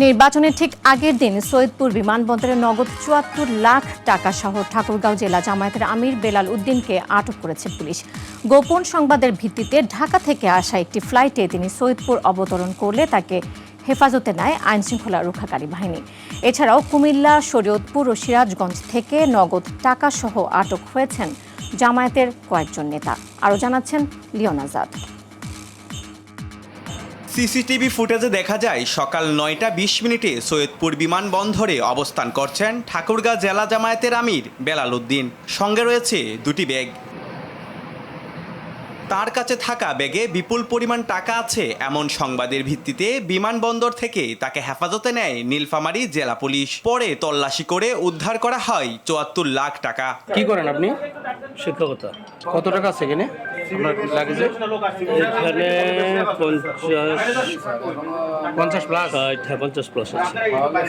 নির্বাচনের ঠিক আগের দিন সৈয়দপুর বিমানবন্দরে নগদ ৭৪ লাখ টাকা সহ ঠাকুরগাঁও জেলা জামায়াতের আমির বেলাল উদ্দিনকে আটক করেছে পুলিশ। গোপন সংবাদের ভিত্তিতে ঢাকা থেকে আসা একটি ফ্লাইটে তিনি সৈয়দপুর অবতরণ করলে তাকে হেফাজতে নেয় আইনশৃঙ্খলা রক্ষাকারী বাহিনী। এছাড়াও কুমিল্লা, শরীয়তপুর ও সিরাজগঞ্জ থেকে নগদ টাকা সহ আটক হয়েছেন জামায়াতের কয়েকজন নেতা। আরও জানাচ্ছেন লিওন আজাদ। সিসিটিভি ফুটেজে দেখা যায় সকাল ৯টা ২০ সৈয়দপুর বিমানবন্দরে অবস্থান করছেন ঠাকুরগাঁও জেলা জামায়াতের আমির বেলাল উদ্দিন। সঙ্গে রয়েছে দুটি ব্যাগ। তার কাছে থাকা ব্যাগে বিপুল পরিমাণ টাকা আছে এমন সংবাদের ভিত্তিতে বিমানবন্দর থেকে তাকে হেফাজতে নেয় নীলফামারী জেলা পুলিশ। পরে তল্লাশি করে উদ্ধার করা হয় ৭৪ লাখ টাকা। কি করেন আপনি? শিক্ষকতা। কত টাকা আছে এখানে আপনার লাগেছে? এখানে 50 প্লাস 50 প্লাস আছে।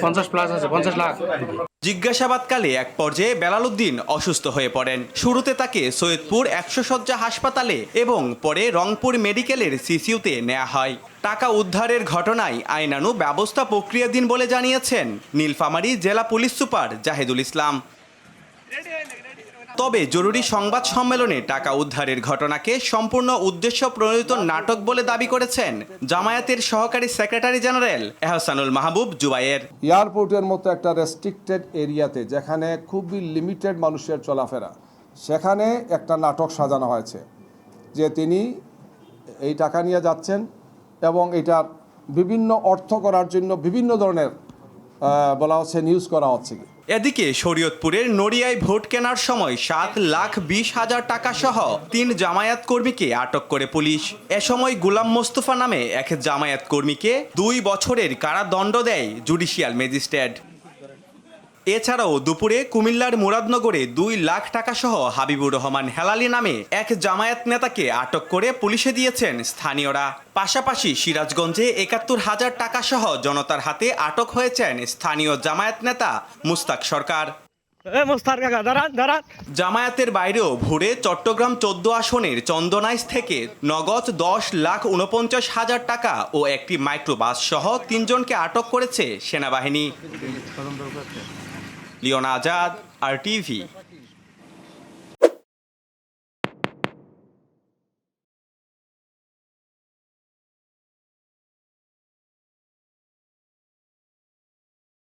50 প্লাস আছে, 50 লাখ। জিজ্ঞাসাবাদকালে এক পর্যায়ে বেলাল উদ্দিন অসুস্থ হয়ে পড়েন। শুরুতে তাকে সৈয়দপুর ১০০ শয্যা হাসপাতালে এবং পরে রংপুর মেডিকেলের সিসিইউতে নেওয়া হয়। টাকা উদ্ধারের ঘটনায় আইনানু ব্যবস্থা প্রক্রিয়াধীন বলে জানিয়েছেন নীলফামারী জেলা পুলিশ সুপার জাহিদুল ইসলাম। তবে জরুরি সংবাদ সম্মেলনে টাকা উদ্ধারের ঘটনাকে সম্পূর্ণ উদ্দেশ্য প্রণোদিত নাটক বলে দাবি করেছেন জামায়াতের সহকারী সেক্রেটারি জেনারেল এহসানুল মাহবুব জুবায়ের। এয়ারপোর্টের মতো একটা রেস্ট্রিক্টেড এরিয়াতে যেখানে খুবই লিমিটেড মানুষের চলাফেরা, সেখানে একটা নাটক সাজানো হয়েছে যে তিনি এই টাকা নিয়ে যাচ্ছেন এবং এটার বিভিন্ন অর্থ করার জন্য বিভিন্ন ধরনের বলা হচ্ছে নিউজ করা হচ্ছে। এদিকে শরীয়তপুরের নড়িয়ায় ভোট কেনার সময় ৭,২০,০০০ টাকা সহ ৩ জামায়াত কর্মীকে আটক করে পুলিশ। এ সময় গুলাম মোস্তফা নামে এক জামায়াত কর্মীকে ২ বছরের কারাদণ্ড দেয় জুডিশিয়াল ম্যাজিস্ট্রেট। এছাড়াও দুপুরে কুমিল্লার মুরাদনগরে ২ লাখ টাকা সহ হাবিবুর রহমান হেলালি নামে এক জামায়াত নেতাকে আটক করে পুলিশে দিয়েছেন স্থানীয়রা। পাশাপাশি সিরাজগঞ্জে ৭১,০০০ টাকা সহ জনতার হাতে আটক হয়েছেন স্থানীয় জামায়াত নেতা মুস্তাক সরকার। জামায়াতের বাইরেও ভোরে চট্টগ্রাম ১৪ আসনের চন্দনাইশ থেকে নগদ ১০,৪৯,০০০ টাকা ও একটি মাইক্রোবাস সহ ৩ জনকে আটক করেছে সেনাবাহিনী। লিওন আজাদ, RTV।